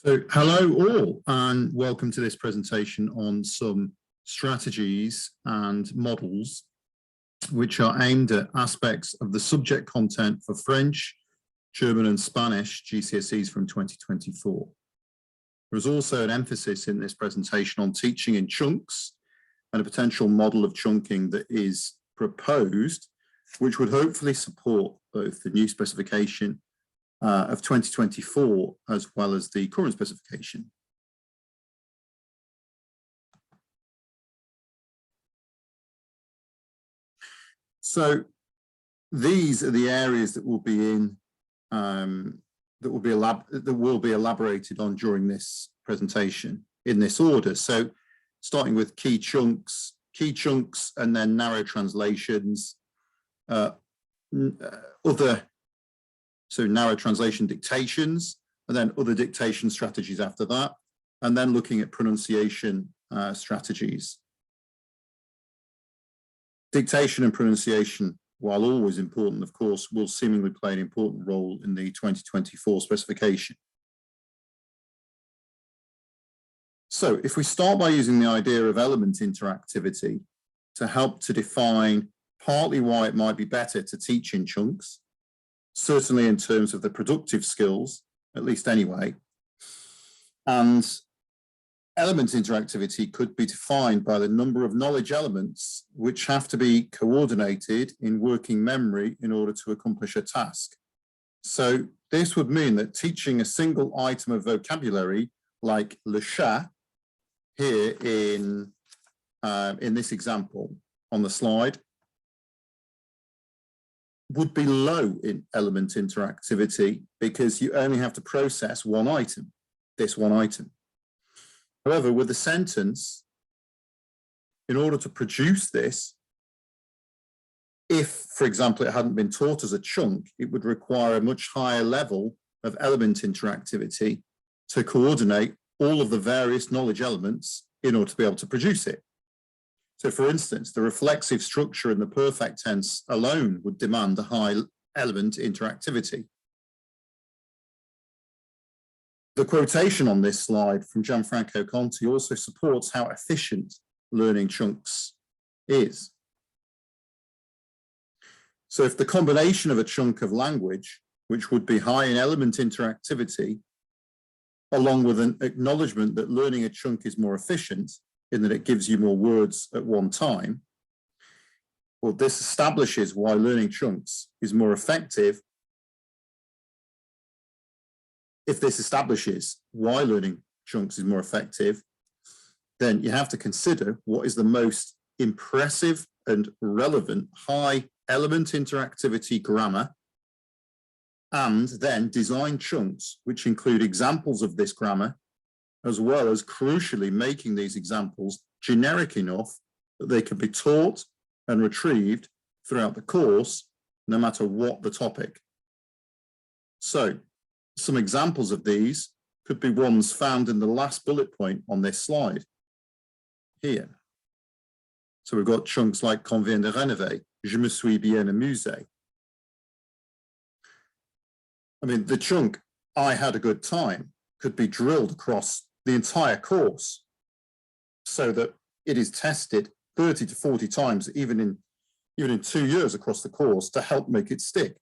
So hello all, and welcome to this presentation on some strategies and models which are aimed at aspects of the subject content for French, German and Spanish GCSEs from 2024. There is also an emphasis in this presentation on teaching in chunks and a potential model of chunking that is proposed, which would hopefully support both the new specification of 2024 as well as the current specification. So these are the areas that will be in that will be elaborated on during this presentation in this order. So starting with key chunks and then narrow translations, so narrow translation dictations, and then other dictation strategies after that, and then looking at pronunciation strategies. Dictation and pronunciation, while always important, of course, will seemingly play an important role in the 2024 specification. So if we start by using the idea of element interactivity to help to define partly why it might be better to teach in chunks, certainly in terms of the productive skills, at least anyway. And element interactivity could be defined by the number of knowledge elements which have to be coordinated in working memory in order to accomplish a task. So this would mean that teaching a single item of vocabulary like le chat here in this example on the slide would be low in element interactivity because you only have to process one item, this one item. However, with a sentence, in order to produce this, if, for example, it hadn't been taught as a chunk, it would require a much higher level of element interactivity to coordinate all of the various knowledge elements in order to be able to produce it. So, for instance, the reflexive structure in the perfect tense alone would demand a high element interactivity. The quotation on this slide from Gianfranco Conti also supports how efficient learning chunks is. So if the combination of a chunk of language, which would be high in element interactivity, along with an acknowledgement that learning a chunk is more efficient, in that it gives you more words at one time, well, this establishes why learning chunks is more effective. If this establishes why learning chunks is more effective, then you have to consider what is the most impressive and relevant high element interactivity grammar, and then design chunks which include examples of this grammar, as well as crucially making these examples generic enough that they can be taught and retrieved throughout the course, no matter what the topic. So some examples of these could be ones found in the last bullet point on this slide here. So we've got chunks like "Qu'on vient de rénover," "Je me suis bien amusé." I mean, the chunk "I had a good time" could be drilled across the entire course so that it is tested 30 to 40 times, even in 2 years across the course, to help make it stick,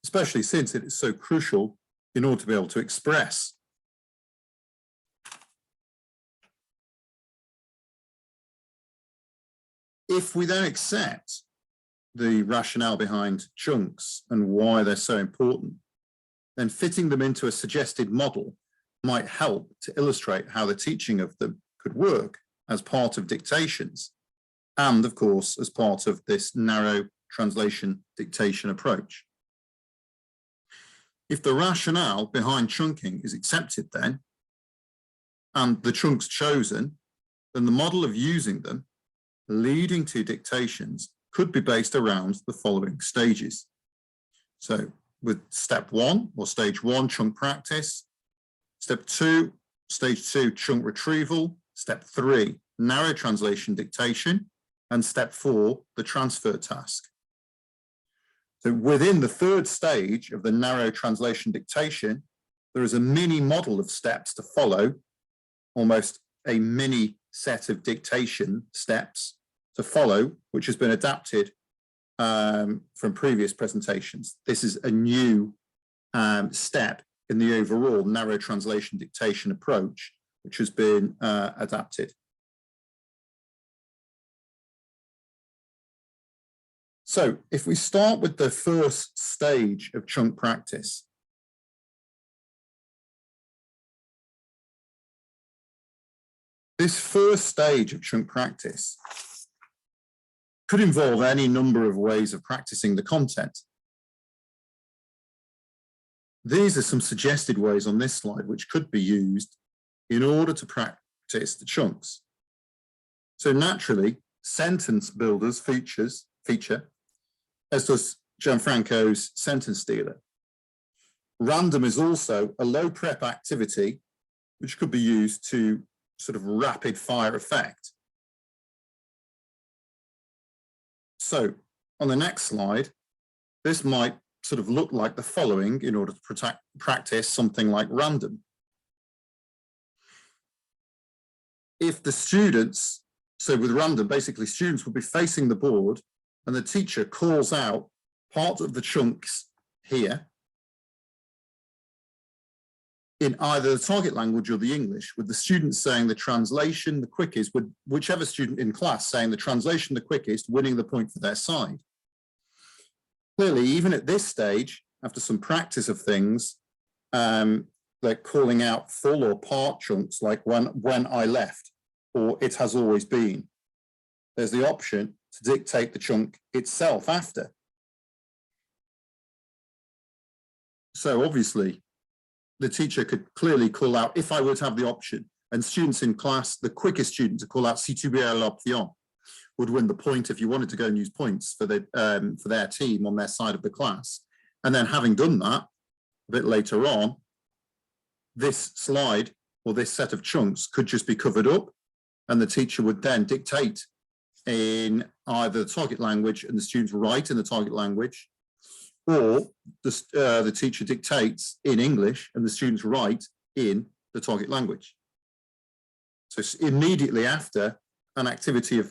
especially since it is so crucial in order to be able to express. If we then accept the rationale behind chunks and why they're so important, then fitting them into a suggested model might help to illustrate how the teaching of them could work as part of dictations, and of course, as part of this narrow translation dictation approach. If the rationale behind chunking is accepted then, and the chunks chosen, then the model of using them, leading to dictations, could be based around the following stages. So with step 1 or stage 1, chunk practice, step 2, stage 2, chunk retrieval, step 3, narrow translation dictation, and step 4, the transfer task. So within the third stage of the narrow translation dictation, there is a mini model of steps to follow, almost a mini set of dictation steps to follow, which has been adapted from previous presentations. This is a new step in the overall narrow translation dictation approach, which has been adapted. So if we start with the first stage of chunk practice, this first stage of chunk practice could involve any number of ways of practicing the content. These are some suggested ways on this slide which could be used in order to practice the chunks. So naturally, sentence builders feature, as does Gianfranco's sentence stealer. Random is also a low prep activity which could be used to sort of rapid fire effect. So on the next slide, this might sort of look like the following in order to practice something like random. If the students, so with random, basically students would be facing the board and the teacher calls out part of the chunks here in either the target language or the English, with the students saying the translation the quickest, with whichever student in class saying the translation the quickest, winning the point for their side. Clearly, even at this stage, after some practice of things, they're calling out full or part chunks like when I left, or it has always been. There's the option to dictate the chunk itself after. So obviously, the teacher could clearly call out, if I were to have the option, and students in class, the quickest student to call out si tu veux l'option would win the point if you wanted to go and use points for their team on their side of the class. And then having done that, a bit later on, this slide or this set of chunks could just be covered up, and the teacher would then dictate in either the target language and the students write in the target language, or the teacher dictates in English and the students write in the target language. So immediately after an activity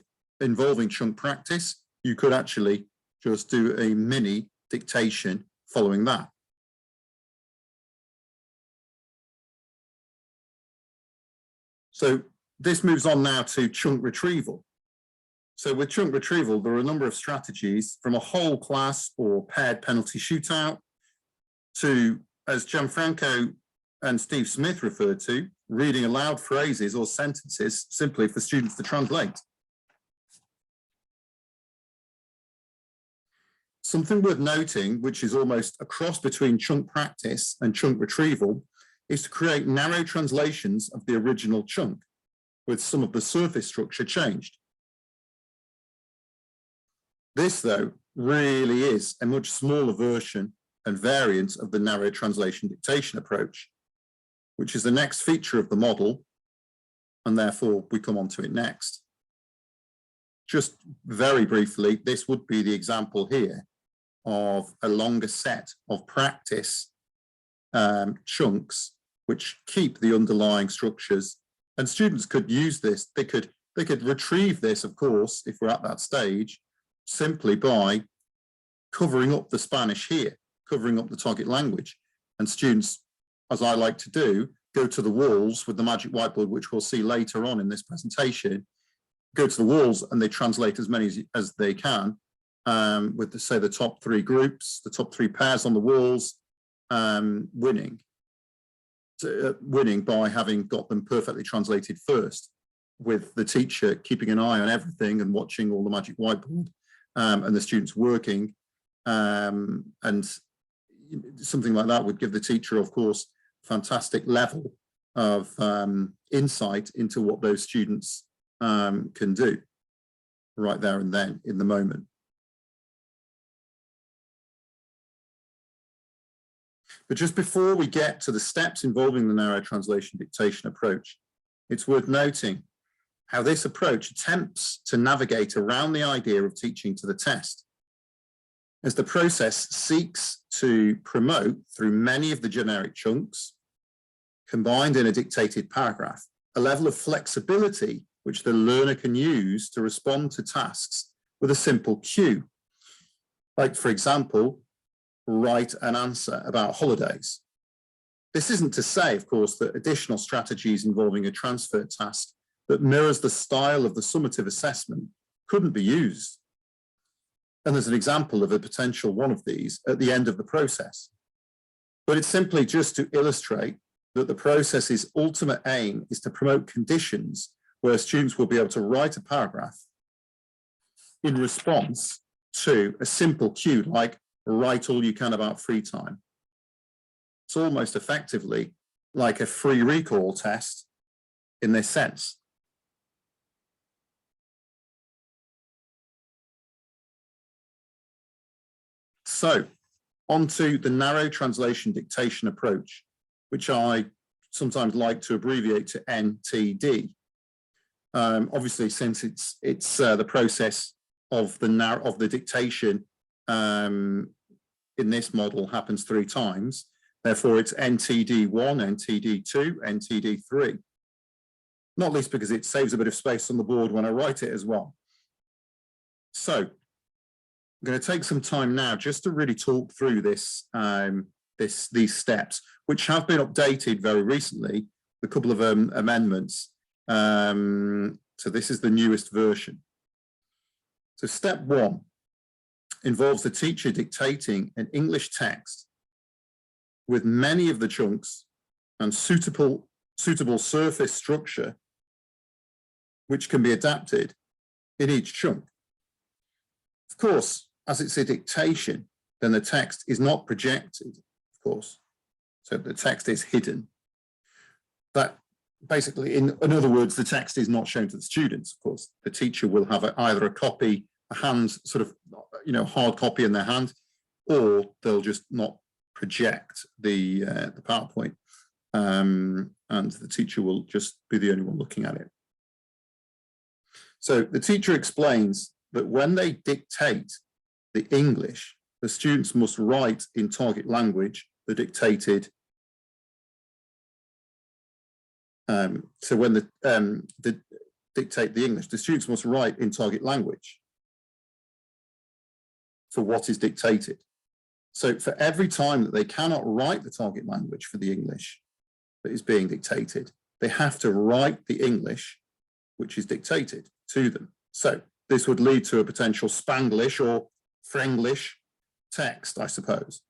involving chunk practice, you could actually just do a mini dictation following that. So this moves on now to chunk retrieval. So with chunk retrieval, there are a number of strategies, from a whole class or paired penalty shootout to, as Gianfranco and Steve Smith referred to, reading aloud phrases or sentences simply for students to translate. Something worth noting, which is almost a cross between chunk practice and chunk retrieval, is to create narrow translations of the original chunk, with some of the surface structure changed. This, though, really is a much smaller version and variant of the narrow translation dictation approach, which is the next feature of the model, and therefore we come on to it next. Just very briefly, this would be the example here of a longer set of practice chunks which keep the underlying structures, and students could use this. They could retrieve this, of course, if we're at that stage, simply by covering up the Spanish here, covering up the target language. And students, as I like to do, go to the walls with the magic whiteboard, which we'll see later on in this presentation, go to the walls and they translate as many as they can with, say, the top three groups, the top three pairs on the walls, winning by having got them perfectly translated first, with the teacher keeping an eye on everything and watching all the magic whiteboard. And the students working, and something like that would give the teacher, of course, fantastic level of insight into what those students can do right there and then in the moment. But just before we get to the steps involving the narrow translation dictation approach, it's worth noting how this approach attempts to navigate around the idea of teaching to the test, as the process seeks to promote, through many of the generic chunks, combined in a dictated paragraph, a level of flexibility which the learner can use to respond to tasks with a simple cue. Like, for example, write an answer about holidays. This isn't to say, of course, that additional strategies involving a transfer task that mirrors the style of the summative assessment couldn't be used. And there's an example of a potential one of these at the end of the process. But it's simply just to illustrate that the process's ultimate aim is to promote conditions where students will be able to write a paragraph in response to a simple cue like write all you can about free time. It's almost effectively like a free recall test in this sense. So, onto the narrow translation dictation approach, which I sometimes like to abbreviate to NTD. Obviously, since it's the process of the dictation in this model happens 3 times, therefore it's NTD1, NTD2, NTD3. Not least because it saves a bit of space on the board when I write it as well. So I'm going to take some time now just to really talk through this, these steps, which have been updated very recently, a couple of amendments. So this is the newest version. So step 1 involves the teacher dictating an English text with many of the chunks and suitable surface structure which can be adapted in each chunk. Of course, as it's a dictation, then the text is not projected, of course. So the text is hidden. That basically, in other words, the text is not shown to the students, of course. The teacher will have either a copy, a hand sort of, hard copy in their hand, or they'll just not project the PowerPoint, and the teacher will just be the only one looking at it. So the teacher explains that when they dictate the English, the students must write in target language the dictated. So when the dictate the English, the students must write in target language for what is dictated. So for every time that they cannot write the target language for the English that is being dictated, they have to write the English which is dictated to them. So this would lead to a potential Spanglish or Frenglish text, I suppose.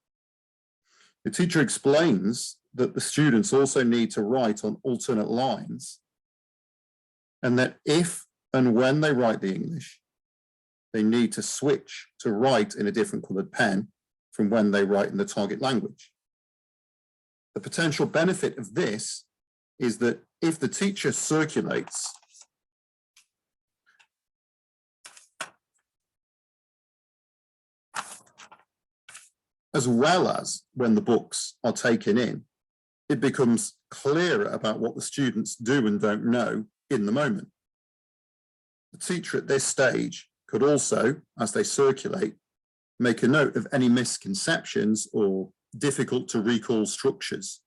The teacher explains that the students also need to write on alternate lines, and that if and when they write the English, they need to switch to write in a different coloured pen from when they write in the target language. The potential benefit of this is that if the teacher circulates as well as when the books are taken in, it becomes clearer about what the students do and don't know in the moment. The teacher at this stage could also, as they circulate, make a note of any misconceptions or difficult to recall structures.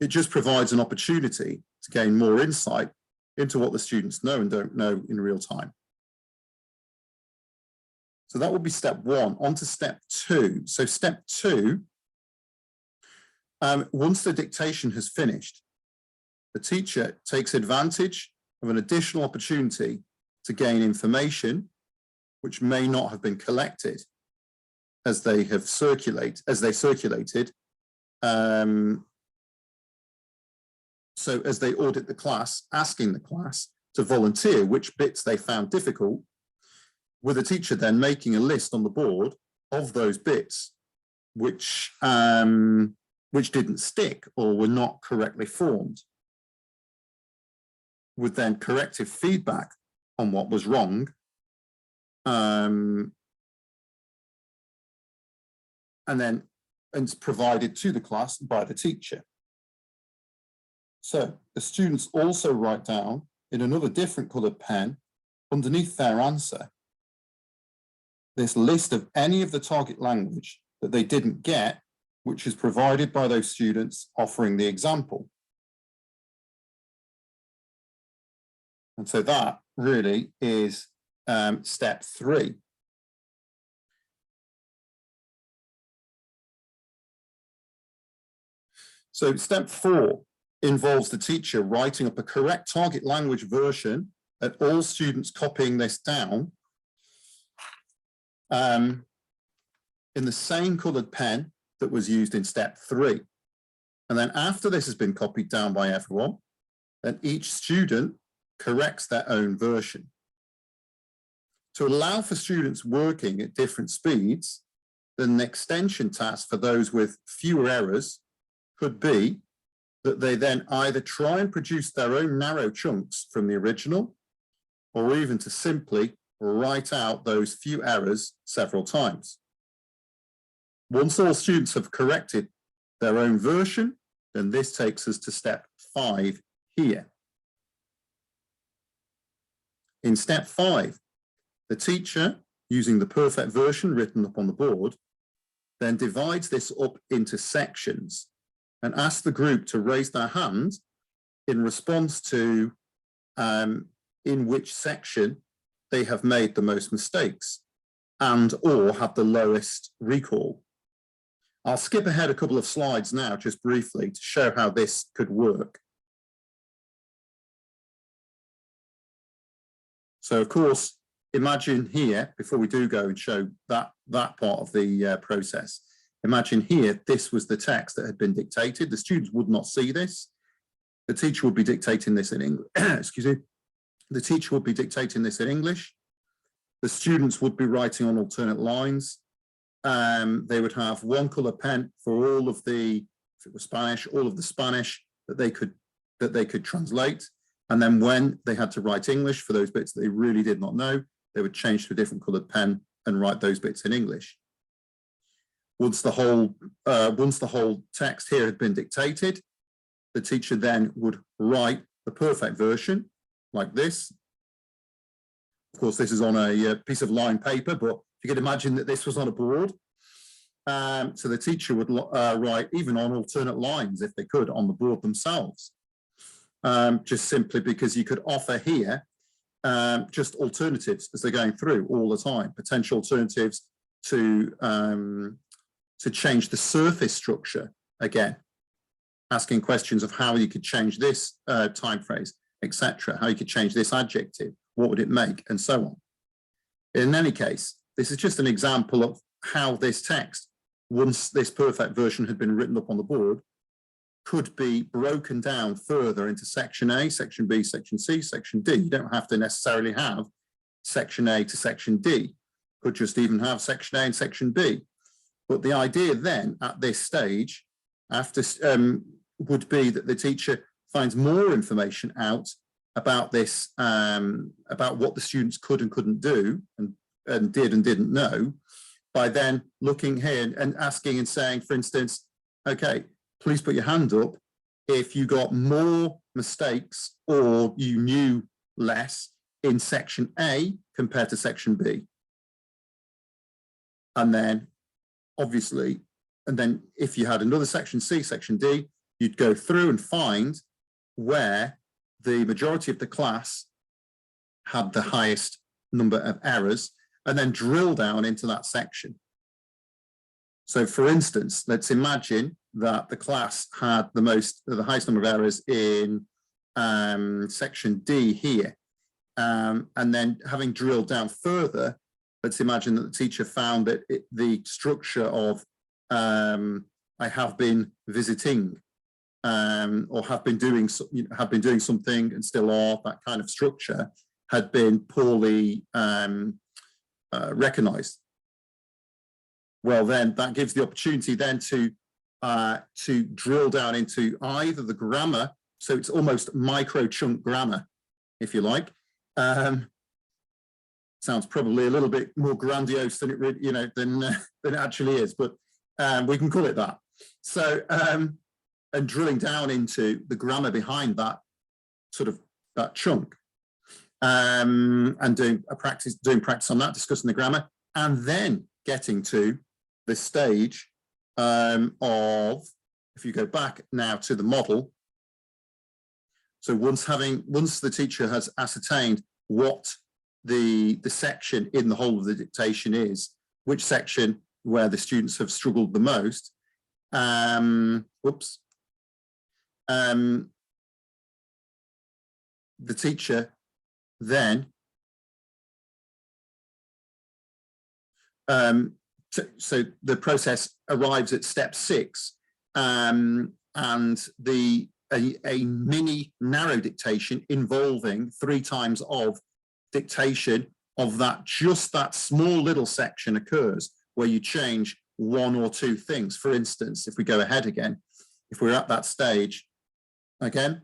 It just provides an opportunity to gain more insight into what the students know and don't know in real time. So that would be step 1. On to step 2. So step 2, once the dictation has finished, the teacher takes advantage of an additional opportunity to gain information which may not have been collected as they circulated. So as they audit the class, asking the class to volunteer which bits they found difficult, with the teacher then making a list on the board of those bits which didn't stick or were not correctly formed, with then corrective feedback on what was wrong, and provided to the class by the teacher. So the students also write down in another different coloured pen underneath their answer this list of any of the target language that they didn't get, which is provided by those students offering the example. And so that really is step 3. So step 4 involves the teacher writing up a correct target language version and all students copying this down in the same coloured pen that was used in step 3. And then after this has been copied down by everyone, then each student corrects their own version. To allow for students working at different speeds, then the extension task for those with fewer errors could be that they then either try and produce their own narrow chunks from the original, or even to simply write out those few errors several times. Once all students have corrected their own version, then this takes us to step 5 here. In step 5, the teacher, using the perfect version written up on the board, then divides this up into sections and asks the group to raise their hand in response to in which section they have made the most mistakes and or have the lowest recall. I'll skip ahead a couple of slides now, just briefly, to show how this could work. So, of course, imagine here, before we do go and show that part of the process, imagine here, this was the text that had been dictated. The students would not see this. The teacher would be dictating this in English. Excuse me. The teacher would be dictating this in English. The students would be writing on alternate lines. They would have one colour pen for all of the, if it was Spanish, all of the Spanish that they could translate. And then when they had to write English for those bits that they really did not know, they would change to a different coloured pen and write those bits in English. Once the whole text here had been dictated, the teacher then would write the perfect version like this. Of course, this is on a piece of lined paper, but you could imagine that this was on a board. So the teacher would write even on alternate lines, if they could, on the board themselves. Just simply because you could offer here just alternatives as they're going through all the time, potential alternatives to change the surface structure again, asking questions of how you could change this time phrase, etc., how you could change this adjective, what would it make, and so on. In any case, this is just an example of how this text, once this perfect version had been written up on the board, could be broken down further into section A, section B, section C, section D. You don't have to necessarily have section A to section D. Could just even have section A and section B. But the idea then at this stage after would be that the teacher finds more information out about this, about what the students could and couldn't do and did and didn't know, by then looking here and asking and saying, for instance, okay, please put your hand up if you got more mistakes or you knew less in section A compared to section B. And then obviously, and then if you had another section C, section D, you'd go through and find where the majority of the class had the highest number of errors and then drill down into that section. So for instance, let's imagine that the class had the highest number of errors in section D here. And then having drilled down further, let's imagine that the teacher found that the structure of I have been visiting or have been doing something and still are, that kind of structure had been poorly recognized. Well, then that gives the opportunity then to drill down into either the grammar, so it's almost micro chunk grammar, if you like. Sounds probably a little bit more grandiose than it really, than it actually is, but we can call it that. So, and drilling down into the grammar behind that that chunk, and doing practice on that, discussing the grammar, and then getting to the stage of, if you go back now to the model, So once the teacher has ascertained what the section in the whole of the dictation is, which section where the students have struggled the most, the teacher then so the process arrives at step 6, and a mini narrow dictation involving 3 times of dictation of just that small little section occurs, where you change 1 or 2 things. For instance, if we go ahead again, if we're at that stage again,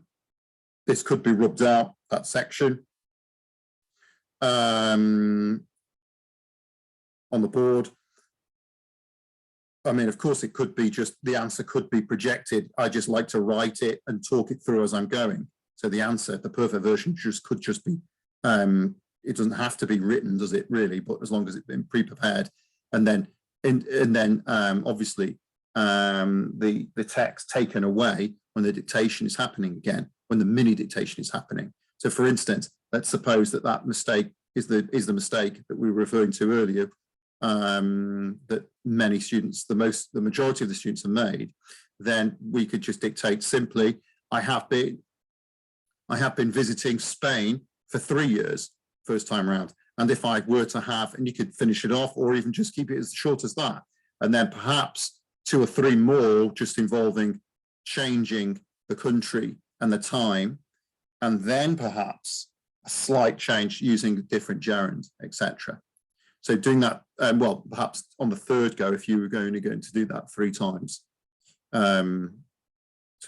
this could be rubbed out, that section on the board. I mean, of course, it could be just, the answer could be projected. I just like to write it and talk it through as I'm going. So the answer, the perfect version could just be, it doesn't have to be written, does it really? But as long as it's been pre-prepared, and then obviously the text taken away when the dictation is happening again, when the mini dictation is happening. So for instance, let's suppose that mistake is the mistake that we were referring to earlier, that many students, the majority of the students have made. Then we could just dictate simply, I have been visiting Spain for 3 years, first time around. And if I were to have, and you could finish it off, or even just keep it as short as that, and then perhaps 2 or 3 more just involving changing the country and the time, and then perhaps a slight change using different gerunds, etc. So doing that, well, perhaps on the 3rd go, if you were going to do that 3 times, sort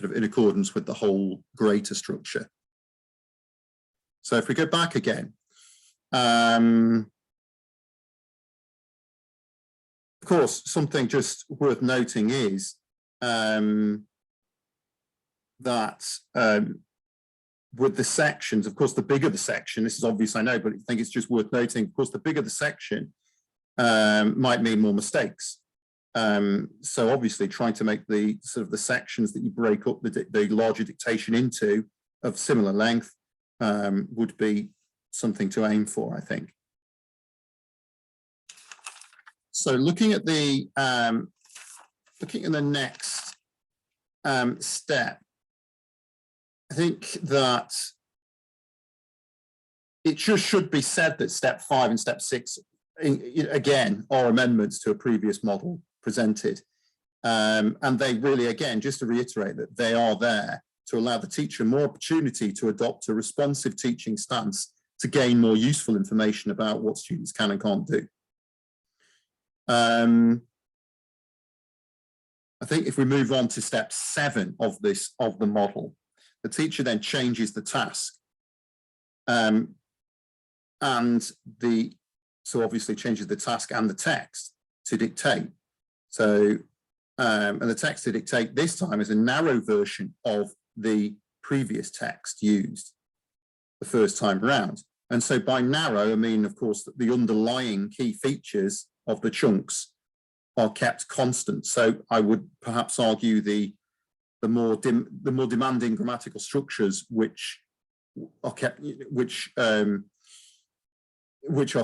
of in accordance with the whole greater structure. So if we go back again, of course, something just worth noting is that with the sections, of course, the bigger the section, this is obvious, I know, but I think it's just worth noting, of course, the bigger the section might mean more mistakes. So obviously trying to make the sort of the sections that you break up the larger dictation into of similar length would be something to aim for, I think. So looking at the next step, I think that it just should be said that step 5 and step 6, again, are amendments to a previous model presented. And they really, again, just to reiterate that they are there to allow the teacher more opportunity to adopt a responsive teaching stance to gain more useful information about what students can and can't do. I think if we move on to step 7 of the model, the teacher then changes the task, so obviously changes the task and the text to dictate. So, and the text to dictate this time is a narrow version of the previous text used the first time around. And so by narrow, I mean, of course, that the underlying key features of the chunks are kept constant. So I would perhaps argue the more demanding grammatical structures which are kept, which are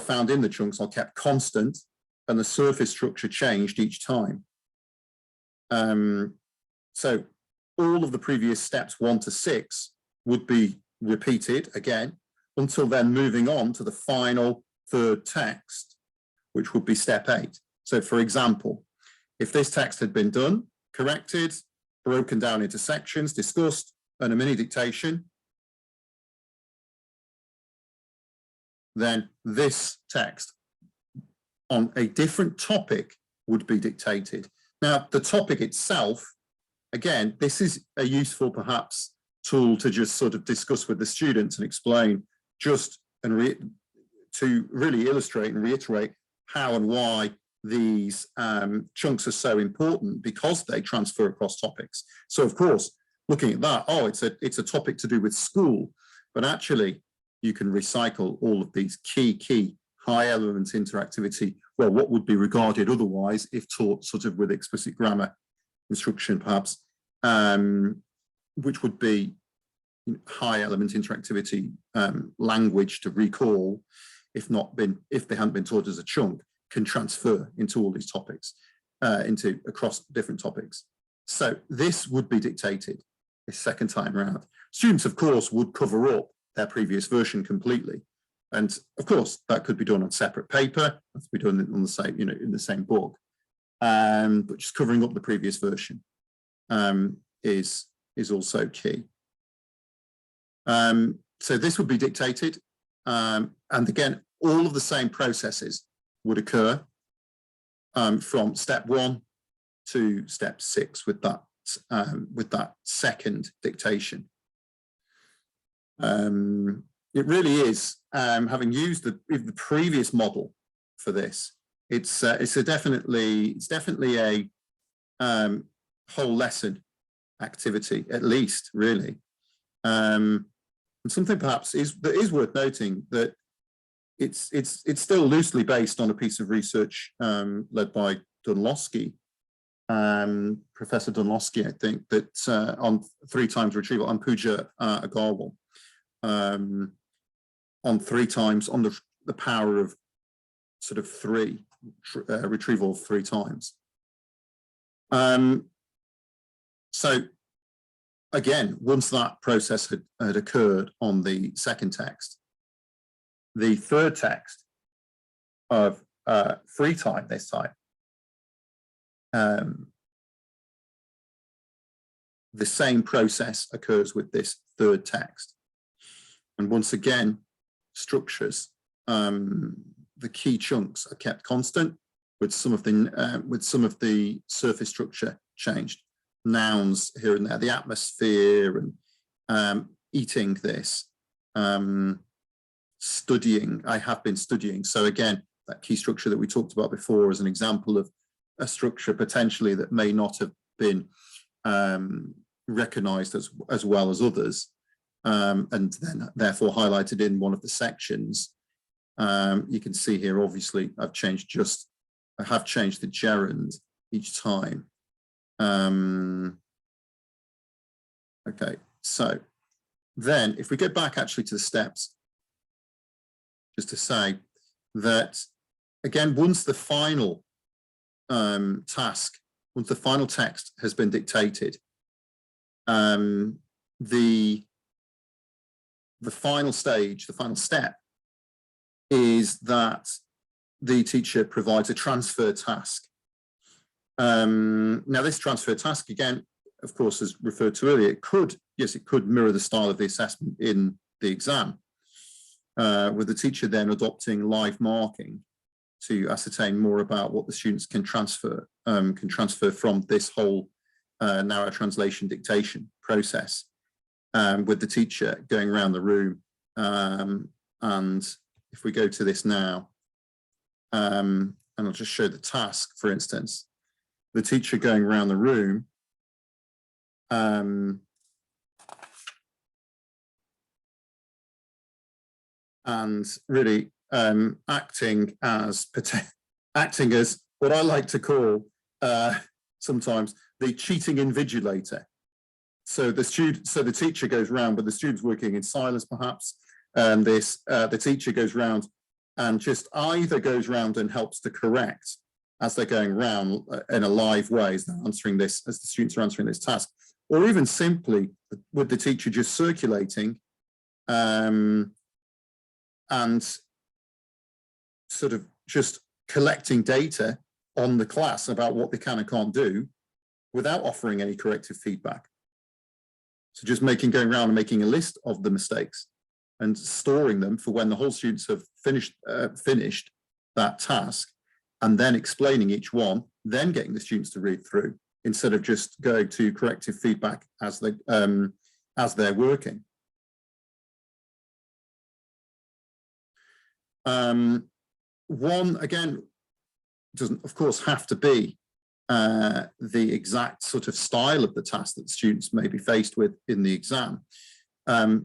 found in the chunks are kept constant, and the surface structure changed each time. So all of the previous steps 1 to 6 would be repeated again, until then moving on to the final 3rd text, which would be step 8. So for example, if this text had been done, corrected, broken down into sections, discussed, and a mini dictation, then this text on a different topic would be dictated. Now, the topic itself, again, this is a useful, perhaps, tool to just sort of discuss with the students and explain just and to really illustrate and reiterate how and why these chunks are so important, because they transfer across topics. So of course, looking at that, oh, it's a topic to do with school, but actually you can recycle all of these key high element interactivity, well, what would be regarded otherwise if taught sort of with explicit grammar instruction, perhaps, which would be, high element interactivity language to recall, if they hadn't been taught as a chunk, can transfer into all these topics, across different topics. So this would be dictated a second time round. Students, of course, would cover up their previous version completely. And of course, that could be done on separate paper, that could be done on the same, in the same book. But just covering up the previous version is also key. So this would be dictated. And again, all of the same processes would occur from step 1 to step 6 with that second dictation. It really is, having used the previous model for this, it's definitely a whole lesson activity, at least, really. And something perhaps that is worth noting, that it's still loosely based on a piece of research led by Dunlosky, Professor Dunlosky, I think, that on 3 times retrieval, and Pooja Agarwal, on 3 times, on the power of sort of 3, retrieval 3 times. So again, once that process had occurred on the second text, the third text of free time this time, the same process occurs with this third text. And once again, structures, the key chunks are kept constant, with some of the surface structure changed. Nouns here and there, the atmosphere, and eating this, studying, I have been studying. So again, that key structure that we talked about before is an example of a structure potentially that may not have been recognized as well as others, and then therefore highlighted in one of the sections. You can see here, obviously, I have changed the gerund each time. Okay, so then if we go back actually to the steps, just to say that, again, once the final task, once the final text has been dictated, the final stage, the final step, is that the teacher provides a transfer task. Now, this transfer task, again, of course, as referred to earlier, it could mirror the style of the assessment in the exam, with the teacher then adopting live marking to ascertain more about what the students can transfer from this whole narrow translation dictation process, with the teacher going around the room. And if we go to this now, and I'll just show the task, for instance, the teacher going around the room, and really acting as what I like to call sometimes the cheating invigilator. So the teacher goes around, but the student's working in silence perhaps, and the teacher goes around and just either goes around and helps to correct as they're going around in a live way as they're answering this, as the students are answering this task, or even simply with the teacher just circulating and sort of just collecting data on the class about what they can and can't do without offering any corrective feedback. So just going around and making a list of the mistakes and storing them for when the whole students have finished that task, and then explaining each one, then getting the students to read through, instead of just going to corrective feedback as they're working. One, again, doesn't, of course, have to be the exact sort of style of the task that students may be faced with in the exam.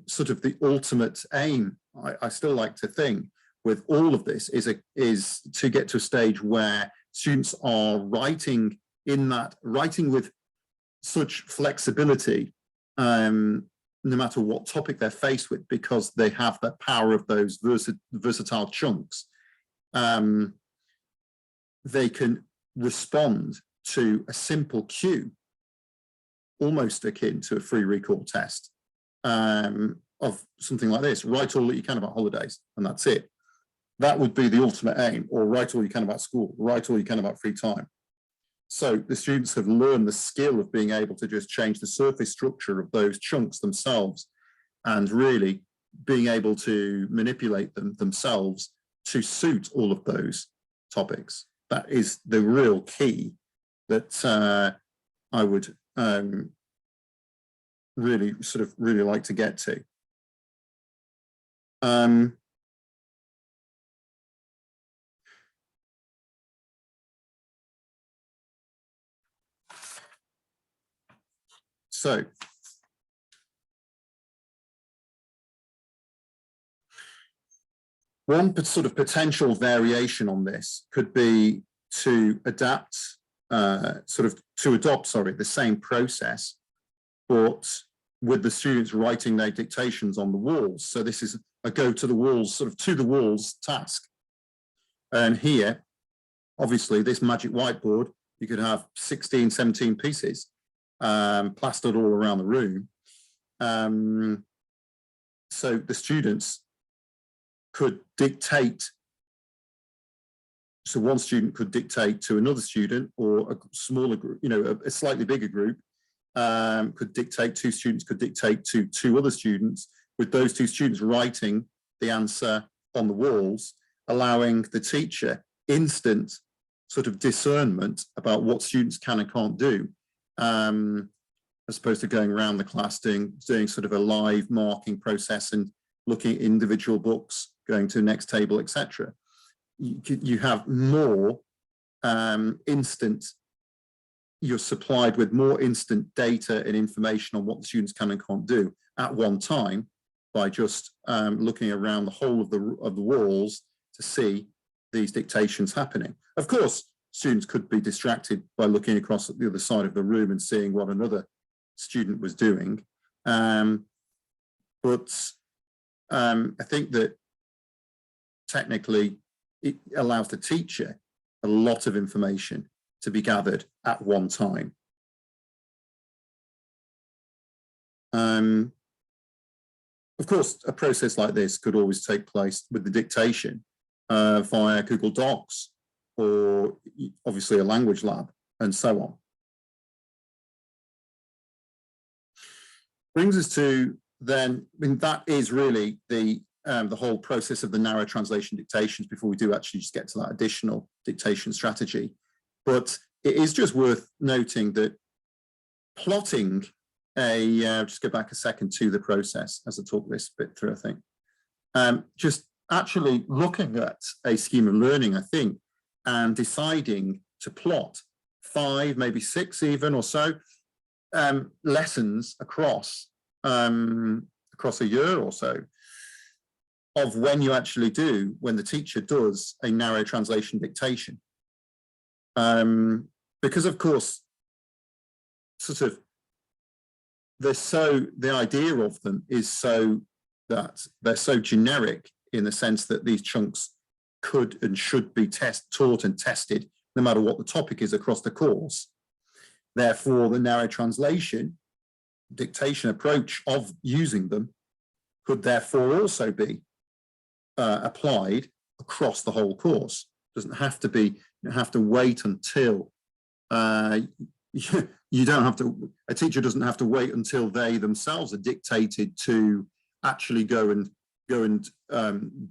Sort of the ultimate aim, I still like to think, with all of this is to get to a stage where students are writing with such flexibility no matter what topic they're faced with, because they have the power of those versatile chunks, they can respond to a simple cue, almost akin to a free recall test, of something like this: write all that you can about holidays, and that's it. That would be the ultimate aim. Or write all you can about school, write all you can about free time. So the students have learned the skill of being able to just change the surface structure of those chunks themselves, and really being able to manipulate them themselves to suit all of those topics. That is the real key that I would really like to get to. So one sort of potential variation on this could be to adopt the same process, but with the students writing their dictations on the walls. So this is a go to the walls, sort of to the walls task. And here, obviously, this magic whiteboard, you could have 16, 17 pieces plastered all around the room. So the students could dictate. So one student could dictate to another student, or a smaller group, a slightly bigger group could dictate, two students could dictate to two other students, with those two students writing the answer on the walls, allowing the teacher instant sort of discernment about what students can and can't do, as opposed to going around the class doing sort of a live marking process and looking at individual books, going to the next table, etc. You have more instant, you're supplied with more instant data and information on what the students can and can't do at one time by just looking around the whole of the walls to see these dictations happening. Of course, students could be distracted by looking across at the other side of the room and seeing what another student was doing. But I think that technically it allows the teacher a lot of information to be gathered at one time. Of course, a process like this could always take place with the dictation via Google Docs, or obviously a language lab, and so on. Brings us to then, that is really the whole process of the narrow translation dictations, before we do actually just get to that additional dictation strategy. But it is just worth noting that plotting just go back a second to the process as I talk this bit through, I think. Just actually looking at a scheme of learning, I think, and deciding to plot 5, maybe 6 even or so, lessons across a year or so, of when the teacher does a narrow translation dictation. Because of course, sort of, the idea of them is so that they're so generic, in the sense that these chunks could and should be taught and tested no matter what the topic is across the course. Therefore, the narrow translation dictation approach of using them could therefore also be applied across the whole course. Doesn't have to be, you have to wait until you don't have to, a teacher doesn't have to wait until they themselves are dictated to actually go and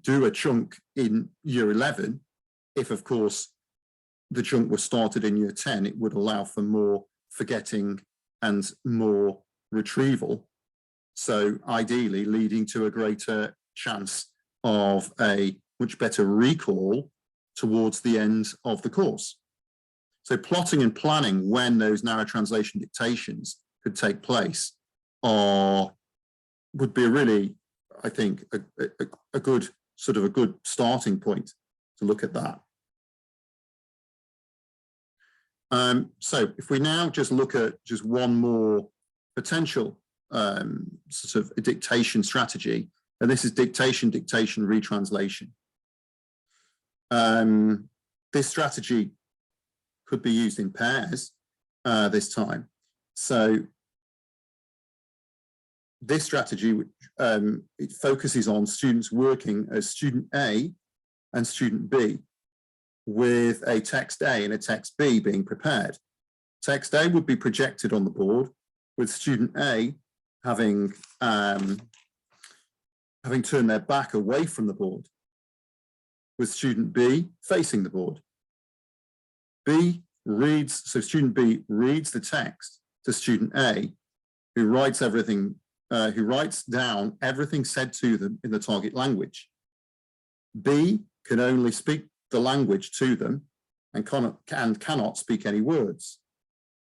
do a chunk in year 11. If of course the chunk was started in year 10, it would allow for more forgetting and more retrieval. So ideally leading to a greater chance of a much better recall towards the end of the course. So plotting and planning when those narrow translation dictations could take place would be really, I think, a good starting point to look at that. So if we now just look at just one more potential sort of a dictation strategy, and this is dictation, retranslation. This strategy could be used in pairs this time. So this strategy, it focuses on students working as student A and student B, with a text A and a text B being prepared. Text A would be projected on the board, with student A having turned their back away from the board, with student B facing the board. Student B reads the text to student A, who writes down everything said to them in the target language. B can only speak the language to them and cannot speak any words.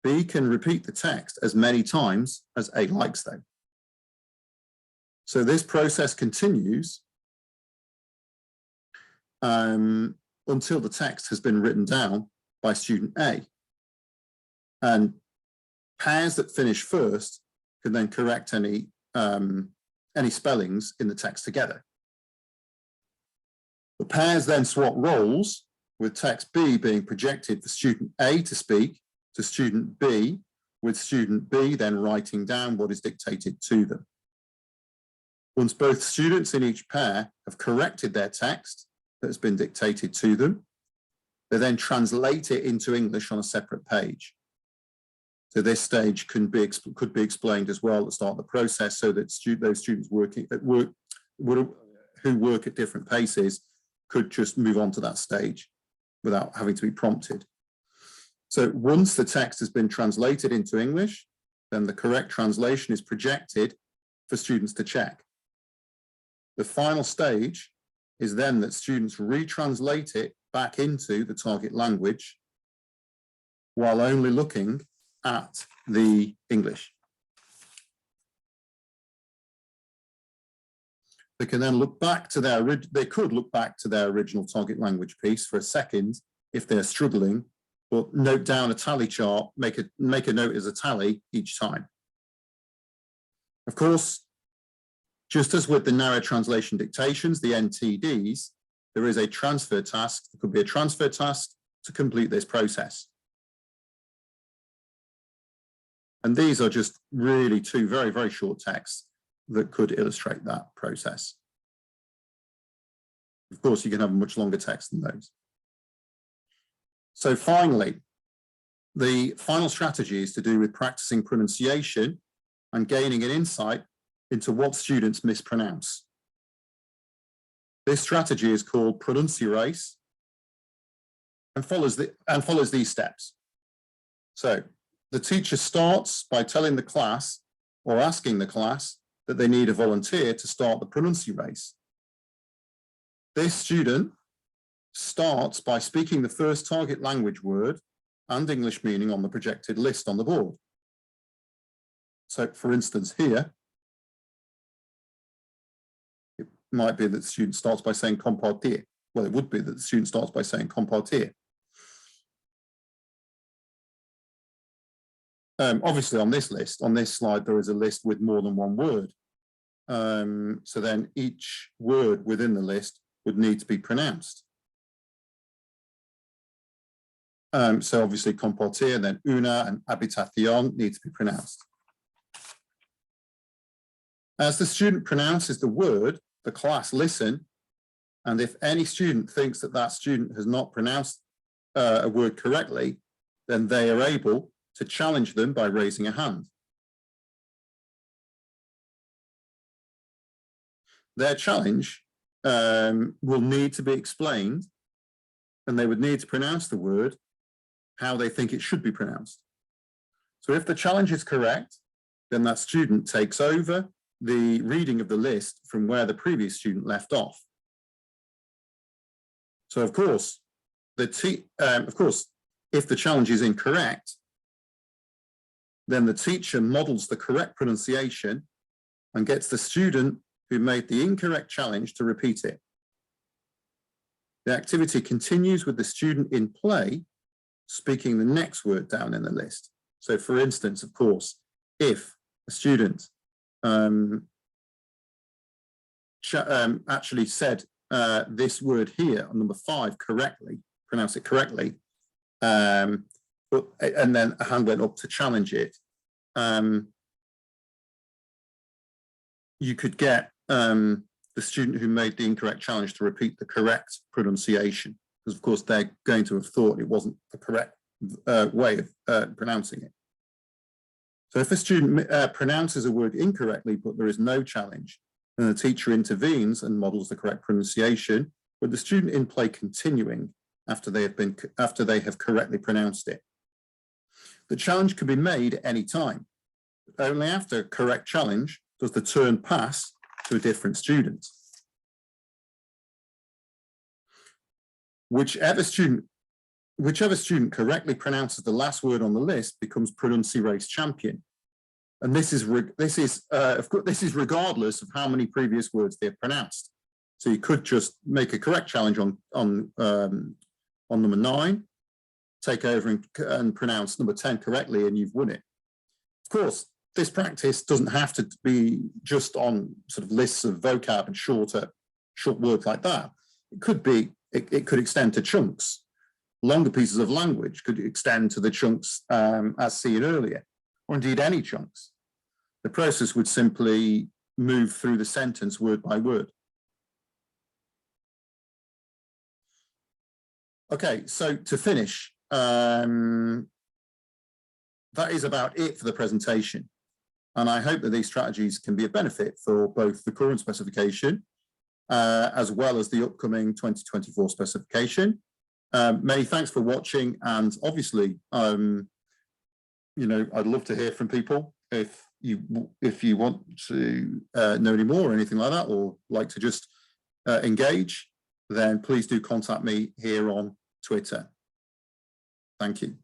B can repeat the text as many times as A likes though. So this process continues until the text has been written down by student A. And pairs that finish first can then correct any spellings in the text together. The pairs then swap roles, with text B being projected for student A to speak to student B, with student B then writing down what is dictated to them. Once both students in each pair have corrected their text that has been dictated to them, they then translate it into English on a separate page. So this stage could be explained as well at the start of the process, so that those students who work at different paces could just move on to that stage without having to be prompted. So once the text has been translated into English, then the correct translation is projected for students to check. The final stage is then that students retranslate it back into the target language while only looking at the English. They can then look back to their original target language piece for a second if they're struggling, but note down a tally chart, make a note as a tally each time. Of course, just as with the narrow translation dictations, the NTDs, there is a transfer task. There could be a transfer task to complete this process. And these are just really two very, very short texts that could illustrate that process. Of course, you can have a much longer text than those. So finally, the final strategy is to do with practicing pronunciation and gaining an insight into what students mispronounce. This strategy is called pronunciarace and follows these steps. So the teacher starts by telling the class or asking the class that they need a volunteer to start the pronunciarace. This student starts by speaking the first target language word and English meaning on the projected list on the board. So for instance, here, it might be that the student starts by saying compartir. Well, it would be that the student starts by saying compartir. Obviously on this list, on this slide, there is a list with more than one word. So then each word within the list would need to be pronounced. So obviously compartir, then una and habitación need to be pronounced. As the student pronounces the word, the class listen, and if any student thinks that that student has not pronounced a word correctly, then they are able to challenge them by raising a hand. Their challenge will need to be explained, and they would need to pronounce the word how they think it should be pronounced. So if the challenge is correct, then that student takes over the reading of the list from where the previous student left off. So of course, if the challenge is incorrect, then the teacher models the correct pronunciation and gets the student who made the incorrect challenge to repeat it. The activity continues with the student in play speaking the next word down in the list. So for instance, of course, if a student actually said this word here on number 5 correctly, pronounce it correctly, and then a hand went up to challenge it, you could get the student who made the incorrect challenge to repeat the correct pronunciation, because of course they're going to have thought it wasn't the correct way of pronouncing it. So if a student pronounces a word incorrectly, but there is no challenge, then the teacher intervenes and models the correct pronunciation, with the student in play continuing after they have correctly pronounced it. The challenge can be made at any time. Only after correct challenge does the turn pass to a different student. Whichever student correctly pronounces the last word on the list becomes Pronunci-Race champion. And this is regardless of how many previous words they've pronounced. So you could just make a correct challenge on number 9, take over and pronounce number 10 correctly, and you've won it. Of course, this practice doesn't have to be just on sort of lists of vocab and short words like that. It could be, it could extend to chunks. Longer pieces of language could extend to the chunks as seen earlier, or indeed any chunks. The process would simply move through the sentence word by word. Okay, so to finish, that is about it for the presentation. And I hope that these strategies can be a benefit for both the current specification as well as the upcoming 2024 specification. Many thanks for watching, and obviously, you know, I'd love to hear from people if you want to know any more or anything like that, or like to just engage, then please do contact me here on Twitter. Thank you.